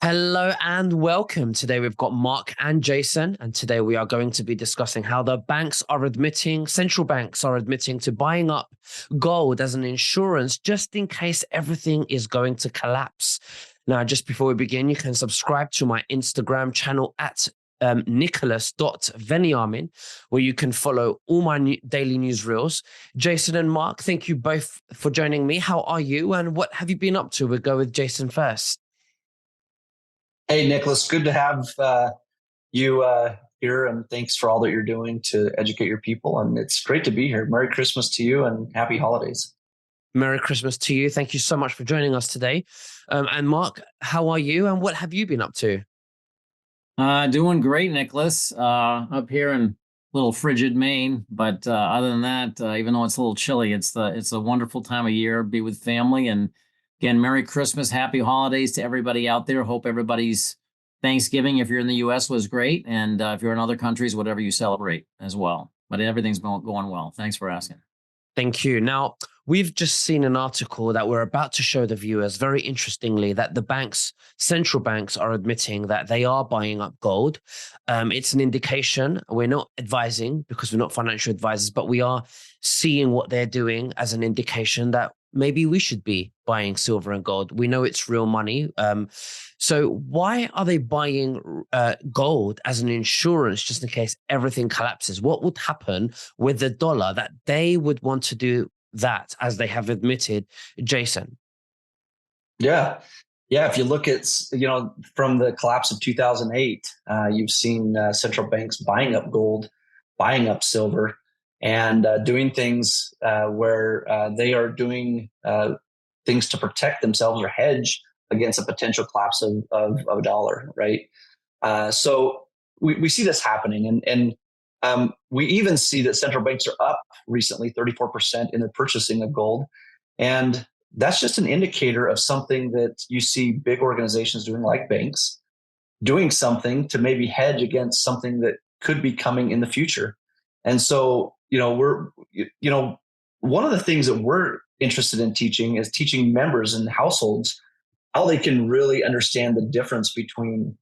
Hello and welcome. Today we've got Mark and Jason, and today we are going to be discussing how central banks are admitting to buying up gold as an insurance just in case everything is going to collapse. Now, just before we begin, you can subscribe to my Instagram channel at nicholas.veniamin, where you can follow all my daily news reels. Jason and Mark, thank you both for joining me. How are you and what have you been up to? We'll go with Jason first. Hey, Nicholas, good to have you here, and thanks for all that you're doing to educate your people. And it's great to be here. Merry Christmas to you and happy holidays. Merry Christmas to you. Thank you so much for joining us today. And Mark, how are you and what have you been up to? Doing great, Nicholas. Up here in little frigid Maine, but other than that, even though it's a little chilly, it's a wonderful time of year. Be with family, and again, Merry Christmas, Happy Holidays to everybody out there. Hope everybody's Thanksgiving, if you're in the U.S., was great, and if you're in other countries, whatever you celebrate as well. But everything's going well. Thanks for asking. Thank you. Now, we've just seen an article that we're about to show the viewers, very interestingly, that central banks are admitting that they are buying up gold. It's an indication. We're not advising because we're not financial advisors, but we are seeing what they're doing as an indication that maybe we should be buying silver and gold. We know it's real money. So why are they buying gold as an insurance just in case everything collapses? What would happen with the dollar that they would want to do that, as they have admitted, Jason? Yeah. Yeah. If you look at, from the collapse of 2008, you've seen central banks buying up gold, buying up silver, and doing things where they are doing things to protect themselves or hedge against a potential collapse of a dollar, right? So we see this happening, and we even see that central banks are up recently 34% in their purchasing of gold. And that's just an indicator of something that you see big organizations doing, like banks, doing something to maybe hedge against something that could be coming in the future. And so, one of the things that we're interested in teaching is teaching members and households how they can really understand the difference between,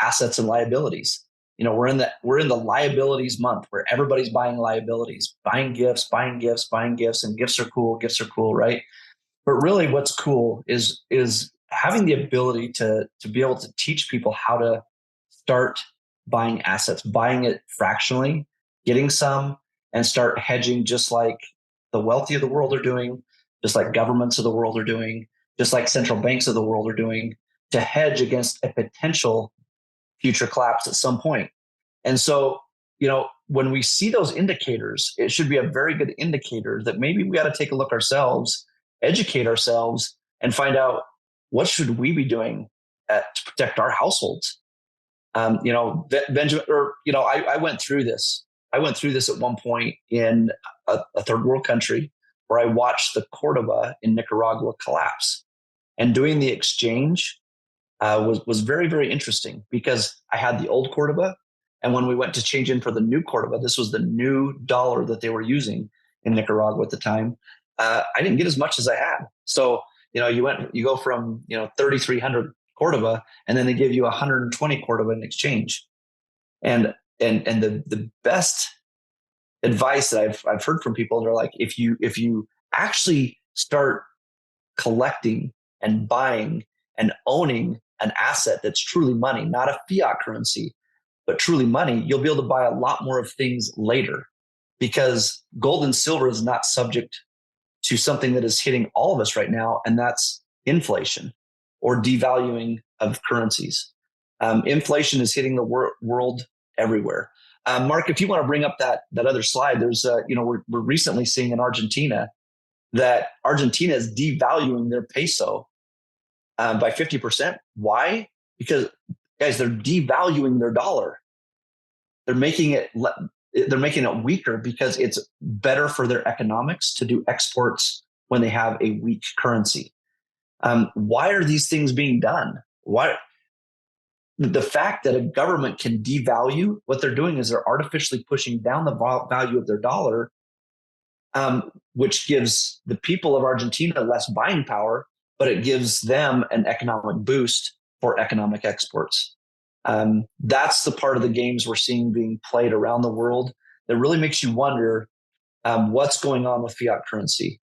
assets and liabilities. We're in the liabilities month where everybody's buying liabilities, buying gifts, and gifts are cool, right? But really what's cool is having the ability to be able to teach people how to start buying assets, buying it fractionally, getting some, and start hedging, just like the wealthy of the world are doing, just like governments of the world are doing, just like central banks of the world are doing, to hedge against a potential future collapse at some point. And so, when we see those indicators, it should be a very good indicator that maybe we got to take a look ourselves, educate ourselves, and find out what should we be doing to protect our households. Benjamin, I went through this. I went through this at one point in a third world country where I watched the Cordoba in Nicaragua collapse, and doing the exchange was very, very interesting, because I had the old Cordoba, and when we went to change in for the new Cordoba, this was the new dollar that they were using in Nicaragua at the time. I didn't get as much as I had. So, you go from 3,300 Cordoba, and then they give you 120 Cordoba in exchange. And the best advice that I've heard from people, they're like, if you actually start collecting and buying and owning an asset that's truly money, not a fiat currency, but truly money, you'll be able to buy a lot more of things later, because gold and silver is not subject to something that is hitting all of us right now, and that's inflation or devaluing of currencies. Inflation is hitting the world everywhere. Mark, if you want to bring up that other slide, there's we're recently seeing in Argentina that Argentina is devaluing their peso by 50%. Why? Because, guys, they're devaluing their dollar. They're making it weaker because it's better for their economics to do exports when they have a weak currency. Why are these things being done? Why? The fact that a government can devalue, what they're doing is they're artificially pushing down the value of their dollar, which gives the people of Argentina less buying power, but it gives them an economic boost for economic exports. That's the part of the games we're seeing being played around the world that really makes you wonder what's going on with fiat currency,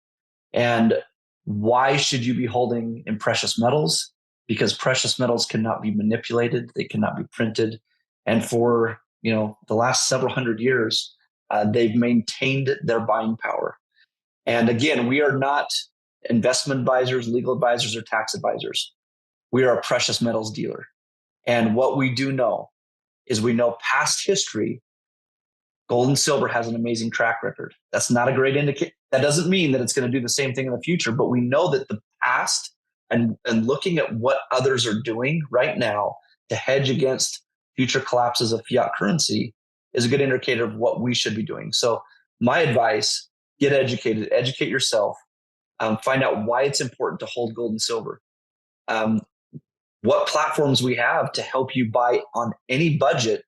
and why should you be holding in precious metals? Because precious metals cannot be manipulated, they cannot be printed, and for the last several hundred years, they've maintained their buying power. And again, we are not investment advisors, legal advisors, or tax advisors. We are a precious metals dealer. And what we do know is we know past history, gold and silver has an amazing track record. That's not a great indicator. That doesn't mean that it's going to do the same thing in the future, but we know that the past and looking at what others are doing right now to hedge against future collapses of fiat currency is a good indicator of what we should be doing. So my advice, get educated, educate yourself, find out why it's important to hold gold and silver. What platforms we have to help you buy on any budget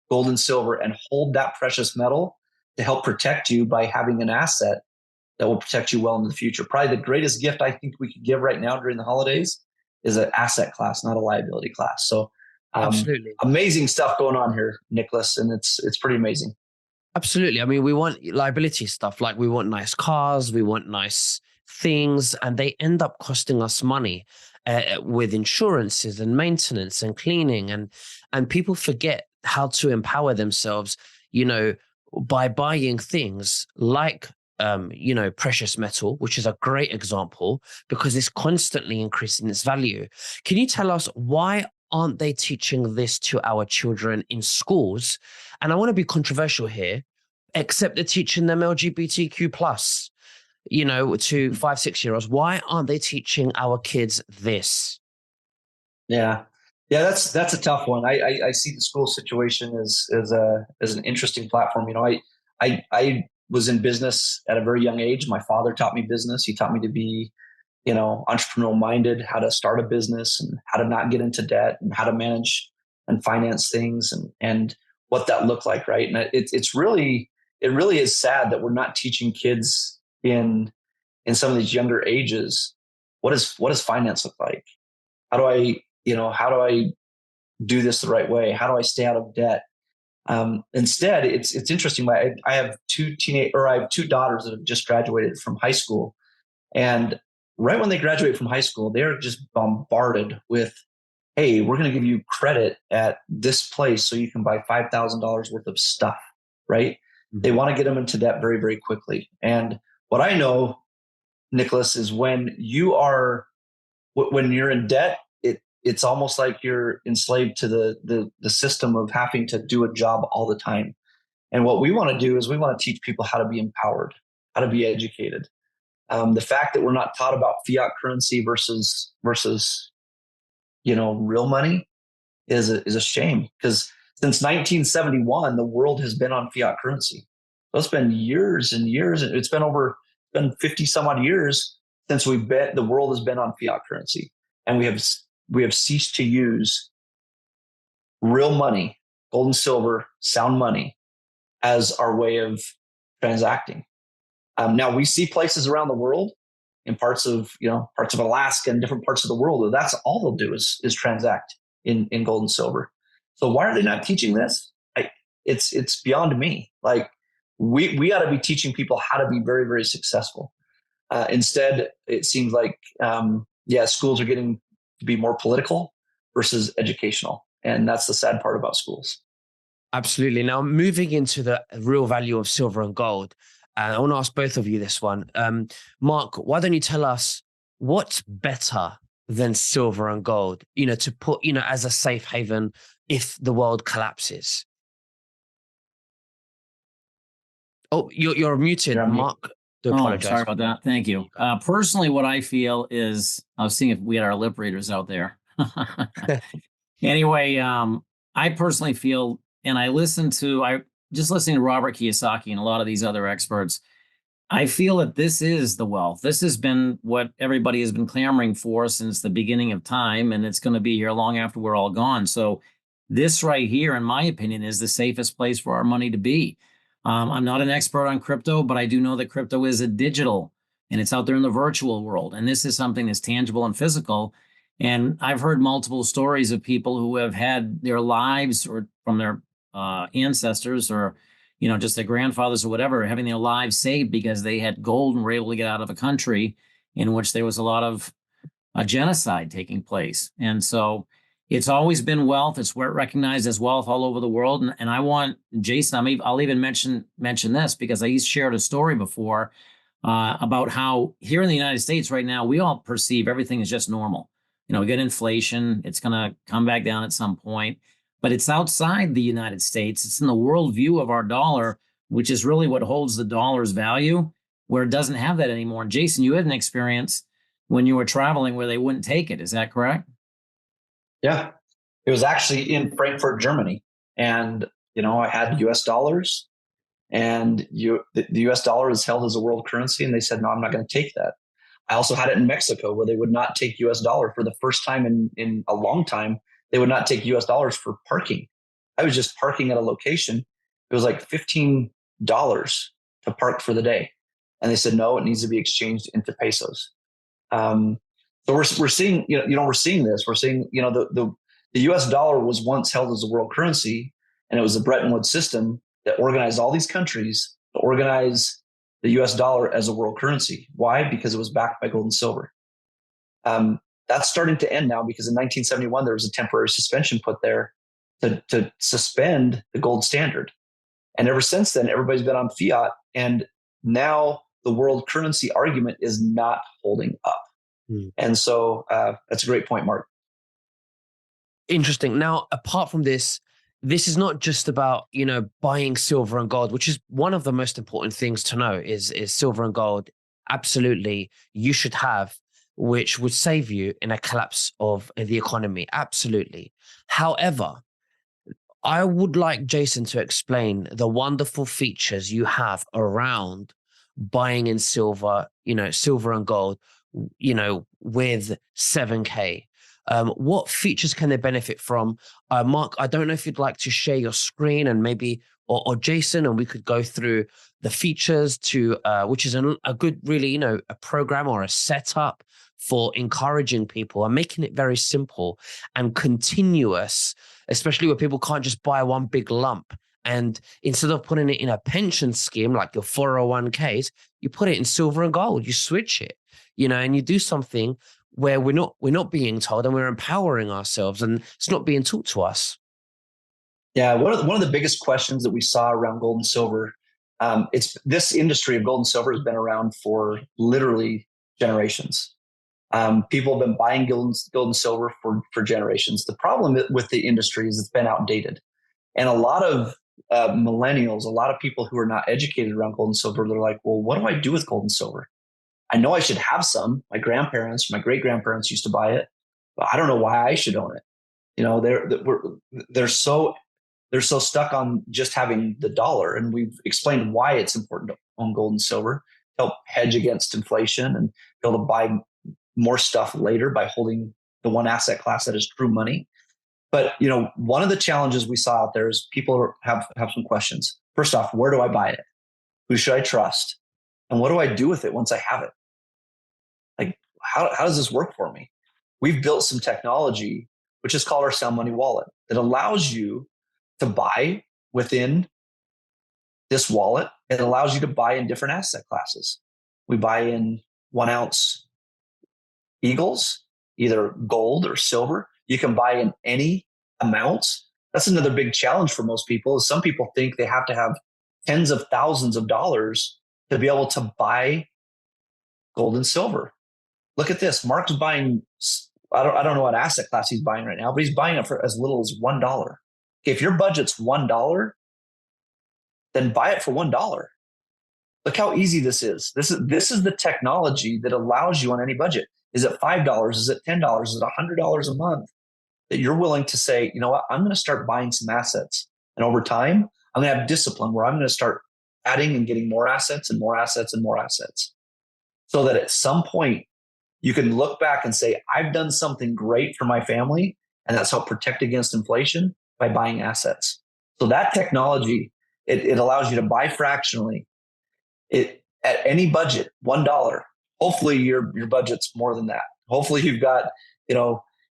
gold and silver and hold that precious metal to help protect you by having an asset that will protect you well in the future. Probably the greatest gift I think we could give right now during the holidays is an asset class, not a liability class. So Absolutely. amazing stuff going on here, Nicholas, and it's pretty amazing. Absolutely. I mean, we want liability stuff, like we want nice cars, we want nice things, and they end up costing us money with insurances and maintenance and cleaning, and people forget how to empower themselves, by buying things like precious metal, which is a great example because it's constantly increasing its value. Can you tell us why aren't they teaching this to our children in schools? And I want to be controversial here, except they're teaching them LGBTQ plus, to 5-6 year olds. Why aren't they teaching our kids this? Yeah. That's a tough one. I see the school situation as an interesting platform. I was in business at a very young age. My father taught me business. He taught me to be, entrepreneurial minded, how to start a business and how to not get into debt and how to manage and finance things and what that looked like. Right. And it really is sad that we're not teaching kids in some of these younger ages, what does finance look like? How do I do this the right way? How do I stay out of debt? Instead, it's interesting. I have I have two daughters that have just graduated from high school, and right when they graduate from high school, they're just bombarded with, "Hey, we're going to give you credit at this place so you can buy $5,000 worth of stuff." Right? Mm-hmm. They want to get them into debt very, very quickly. And what I know, Nicholas, is when you're in debt, it's almost like you're enslaved to the system of having to do a job all the time. And what we want to do is we want to teach people how to be empowered, how to be educated. The fact that we're not taught about fiat currency versus real money is a shame, because since 1971 the world has been on fiat currency. So it's been years and years, and it's been 50 some odd years since the world has been on fiat currency, and we have ceased to use real money, gold and silver, sound money, as our way of transacting. Now we see places around the world, in parts of Alaska and different parts of the world, that's all they'll do is transact in gold and silver. So why are they not teaching this? It's beyond me. Like we ought to be teaching people how to be very, very successful. Instead, it seems like schools are getting to be more political versus educational, and that's the sad part about schools. Absolutely. Now, moving into the real value of silver and gold, I want to ask both of you this one. Mark, why don't you tell us what's better than silver and gold, to put, as a safe haven if the world collapses? Oh, you're muted, Mark. Do apologize. Sorry about that. Thank you. Personally, what I feel is, I was seeing if we had our lip readers out there. Anyway, I personally feel, and I just listening to Robert Kiyosaki and a lot of these other experts, I feel that this is the wealth. This has been what everybody has been clamoring for since the beginning of time, and it's going to be here long after we're all gone. So this right here, in my opinion, is the safest place for our money to be. I'm not an expert on crypto, but I do know that crypto is a digital, and it's out there in the virtual world. And this is something that's tangible and physical. And I've heard multiple stories of people who have had their lives or from their ancestors or, just their grandfathers or whatever, having their lives saved because they had gold and were able to get out of a country in which there was a lot of genocide taking place. And so it's always been wealth. It's recognized as wealth all over the world. And I want Jayson, I'll even mention this because I shared a story before about how here in the United States right now, we all perceive everything is just normal. We get inflation. It's going to come back down at some point, but it's outside the United States. It's in the worldview of our dollar, which is really what holds the dollar's value, where it doesn't have that anymore. And Jayson, you had an experience when you were traveling where they wouldn't take it. Is that correct? Yeah. It was actually in Frankfurt, Germany. And, I had US dollars, and the US dollar is held as a world currency. And they said, no, I'm not going to take that. I also had it in Mexico where they would not take US dollar for the first time in a long time. They would not take US dollars for parking. I was just parking at a location. It was like $15 to park for the day. And they said, no, it needs to be exchanged into pesos. So we're seeing, we're seeing this. We're seeing, the US dollar was once held as a world currency, and it was the Bretton Woods system that organized all these countries to organize the US dollar as a world currency. Why? Because it was backed by gold and silver. That's starting to end now because in 1971, there was a temporary suspension put there to suspend the gold standard. And ever since then, everybody's been on fiat. And now the world currency argument is not holding up. And so that's a great point, Mark. Interesting. Now, apart from this is not just about, buying silver and gold, which is one of the most important things to know is silver and gold. Absolutely, you should have, which would save you in a collapse of the economy. Absolutely. However, I would like Jayson to explain the wonderful features you have around buying in silver, silver and gold, with 7K. What features can they benefit from? Mark, I don't know if you'd like to share your screen and maybe, or Jayson, and we could go through the features to, which is a good, really, a program or a setup for encouraging people and making it very simple and continuous, especially where people can't just buy one big lump. And instead of putting it in a pension scheme like your 401ks, you put it in silver and gold, you switch it, and you do something where we're not being told and we're empowering ourselves and it's not being taught to us. Yeah, one of the biggest questions that we saw around gold and silver, it's this industry of gold and silver has been around for literally generations. People have been buying gold and silver for generations. The problem with the industry is it's been outdated. And a lot of millennials, a lot of people who are not educated around gold and silver, they're like, well, what do I do with gold and silver? I know I should have some. My grandparents, my great grandparents used to buy it, but I don't know why I should own it. They're so stuck on just having the dollar, and we've explained why it's important to own gold and silver, help hedge against inflation, and be able to buy more stuff later by holding the one asset class that is true money. But one of the challenges we saw out there is people have some questions. First off, where do I buy it? Who should I trust? And what do I do with it once I have it? Like, how does this work for me? We've built some technology, which is called our Sound Money Wallet, that allows you to buy within this wallet. It allows you to buy in different asset classes. We buy in 1 ounce eagles, either gold or silver. You can buy in any amounts. That's another big challenge for most people. Is some people think they have to have tens of thousands of dollars to be able to buy gold and silver. Look at this. Mark's buying, I don't know what asset class he's buying right now, but he's buying it for as little as $1. If your budget's $1, then buy it for $1. Look how easy this is. This is the technology that allows you on any budget. Is it $5? Is it $10? Is it $100 a month that you're willing to say, you know what, I'm going to start buying some assets. And over time, I'm going to have discipline where I'm going to start adding and getting more assets and more assets and more assets. So that at some point, you can look back and say, I've done something great for my family, and that's helped protect against inflation by buying assets. So that technology, it allows you to buy fractionally. It at any budget, $1. Hopefully your budget's more than that. Hopefully you've got,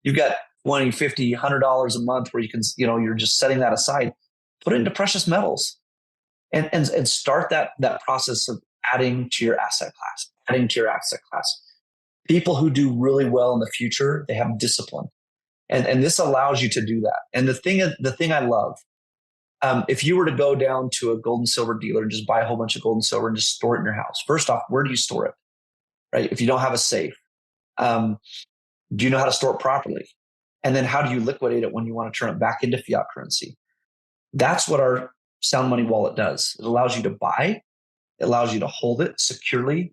you've got 20, 50, $100 a month where you can, you're just setting that aside, put it into precious metals and start that process of adding to your asset class. People who do really well in the future, they have discipline. And this allows you to do that. And the thing I love, if you were to go down to a gold and silver dealer and just buy a whole bunch of gold and silver and just store it in your house, first off, where do you store it? Right? If you don't have a safe, do you know how to store it properly? And then how do you liquidate it when you want to turn it back into fiat currency? That's what our Sound Money wallet does. It allows you to buy, it allows you to hold it securely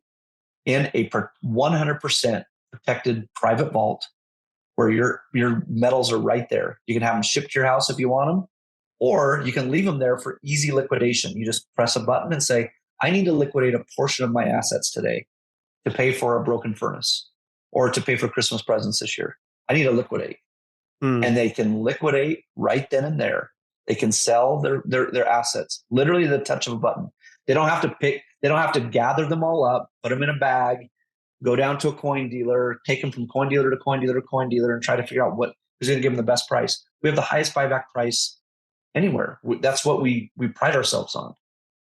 in a 100% protected private vault where your metals are right there. You can have them shipped to your house if you want them, or you can leave them there for easy liquidation. You just press a button and say, I need to liquidate a portion of my assets today to pay for a broken furnace or to pay for Christmas presents this year. I need to liquidate. And they can liquidate right then and there. They can sell their assets, literally the touch of a button. They don't have to gather them all up, put them in a bag, go down to a coin dealer, take them from coin dealer to coin dealer to coin dealer and try to figure out who's going to give them the best price. We have the highest buyback price anywhere. That's what we pride ourselves on.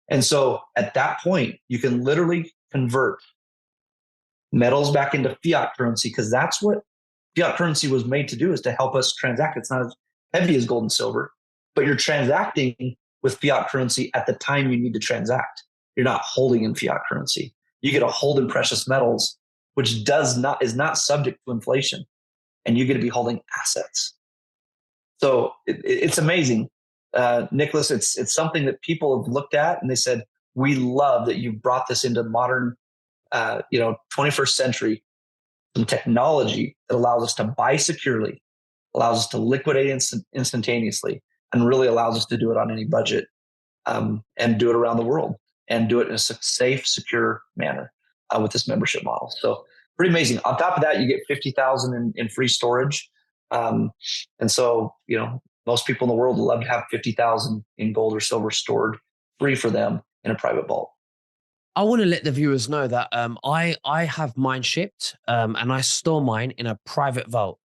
And so at that point, you can literally convert metals back into fiat currency, because that's what fiat currency was made to do, is to help us transact. It's not as heavy as gold and silver, but you're transacting with fiat currency at the time you need to transact. You're not holding in fiat currency. You get to hold in precious metals, which is not subject to inflation, and you get to be holding assets. So it's amazing, Nicholas. It's something that people have looked at and they said, we love that you brought this into modern, 21st century, some technology that allows us to buy securely, allows us to liquidate instantaneously, and really allows us to do it on any budget, and do it around the world, and do it in a safe, secure manner with this membership model. So pretty amazing. On top of that, you get 50,000 in free storage. And so, most people in the world would love to have 50,000 in gold or silver stored free for them in a private vault. I want to let the viewers know that I have mine shipped, and I store mine in a private vault,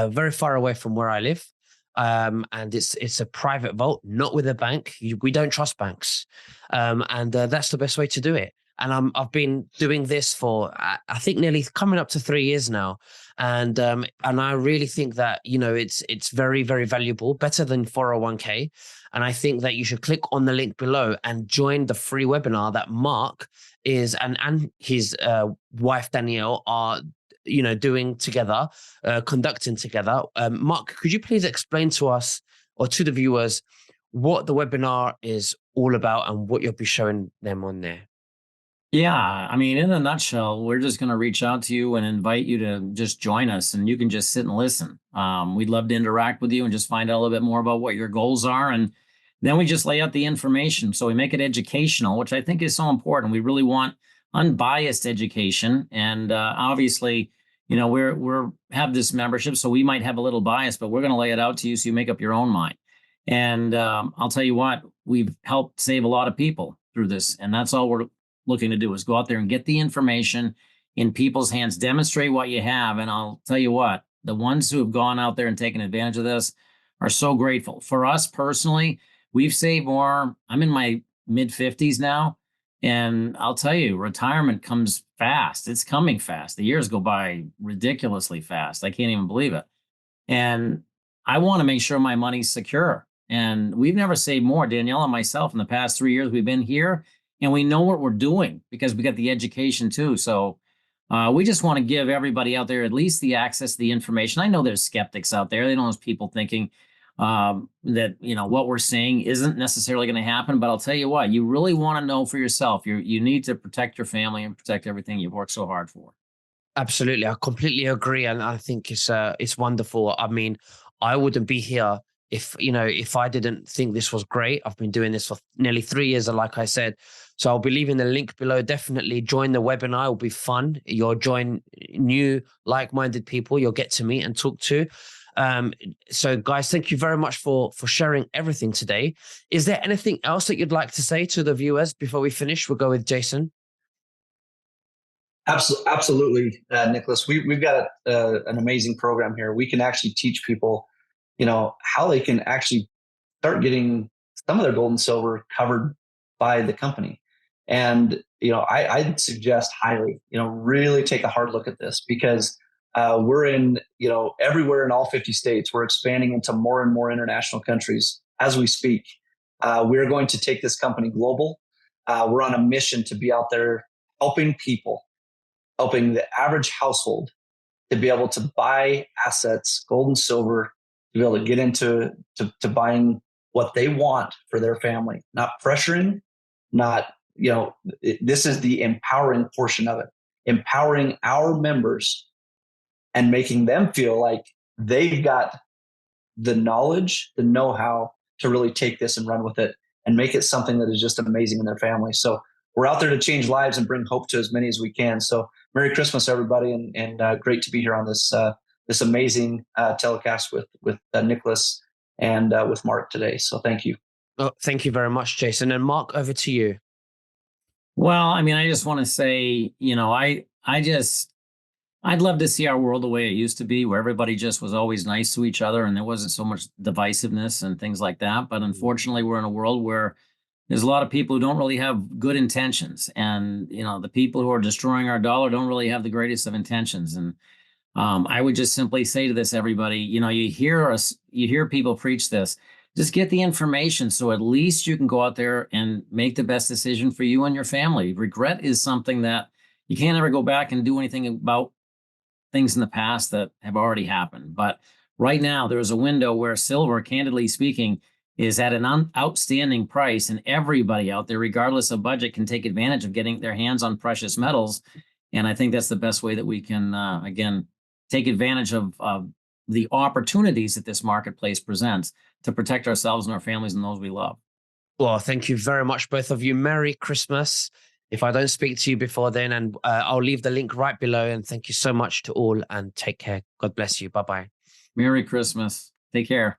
very far away from where I live. And it's a private vault, not with a bank. We don't trust banks, and that's the best way to do it. And I've been doing this for I think nearly coming up to 3 years now, and I really think that it's very, very valuable, better than 401k. And I think that you should click on the link below and join the free webinar that Mark is and his wife Danielle are doing together, conducting together. Mark, could you please explain to us or to the viewers what the webinar is all about and what you'll be showing them on there? Yeah, I mean, in a nutshell, we're just going to reach out to you and invite you to just join us, and you can just sit and listen. We'd love to interact with you and just find out a little bit more about what your goals are. And then we just lay out the information. So we make it educational, which I think is so important. We really want unbiased education. And obviously, we're have this membership, so we might have a little bias, but we're going to lay it out to you so you make up your own mind. And I'll tell you what, we've helped save a lot of people through this. And that's all we're looking to do, is go out there and get the information in people's hands, demonstrate what you have. And I'll tell you what, the ones who have gone out there and taken advantage of this are so grateful. For us personally, we've saved more. I'm in my mid 50s now. And I'll tell you, retirement comes fast. It's coming fast. The years go by ridiculously fast. I can't even believe it. And I want to make sure my money's secure. And we've never saved more. Danielle and myself, in the past 3 years we've been here, and we know what we're doing because we got the education too. So we just want to give everybody out there at least the access to the information. I know there's skeptics out there. They don't have people thinking that, what we're saying isn't necessarily going to happen. But I'll tell you what, you really want to know for yourself. You need to protect your family and protect everything you've worked so hard for. Absolutely. I completely agree. And I think it's wonderful. I mean, I wouldn't be here if I didn't think this was great. I've been doing this for nearly 3 years, like I said. So I'll be leaving the link below. Definitely join the webinar. It'll be fun. You'll join new like-minded people you'll get to meet and talk to. So guys, thank you very much for sharing everything today. Is there anything else that you'd like to say to the viewers before we finish? We'll go with Jayson. Absolutely, Nicholas. We've got an amazing program here. We can actually teach people, how they can actually start getting some of their gold and silver covered by the company. And I'd suggest highly, really take a hard look at this, because we're in, everywhere in all 50 states. We're expanding into more and more international countries as we speak. We're going to take this company global. We're on a mission to be out there helping people, helping the average household to be able to buy assets, gold and silver, to be able to get into to buying what they want for their family, not pressuring, not, this is the empowering portion of it, empowering our members and making them feel like they've got the knowledge, the know-how to really take this and run with it and make it something that is just amazing in their family. So we're out there to change lives and bring hope to as many as we can. So Merry Christmas, everybody, and great to be here on this amazing telecast with Nicholas and with Mark today. So thank you. Oh, thank you very much, Jayson. And Mark, over to you. Well, I mean, I just want to say, I'd love to see our world the way it used to be, where everybody just was always nice to each other and there wasn't so much divisiveness and things like that. But unfortunately, we're in a world where there's a lot of people who don't really have good intentions. And, the people who are destroying our dollar don't really have the greatest of intentions. And I would just simply say to this, everybody, you hear people preach this. Just get the information so at least you can go out there and make the best decision for you and your family. Regret is something that you can't ever go back and do anything about things in the past that have already happened. But right now, there's a window where silver, candidly speaking, is at an outstanding price, and everybody out there, regardless of budget, can take advantage of getting their hands on precious metals. And I think that's the best way that we can, again, take advantage of the opportunities that this marketplace presents to protect ourselves and our families and those we love. Well, thank you very much, both of you. Merry Christmas. If I don't speak to you before then, and I'll leave the link right below. And thank you so much to all, and take care. God bless you. Bye-bye. Merry Christmas. Take care.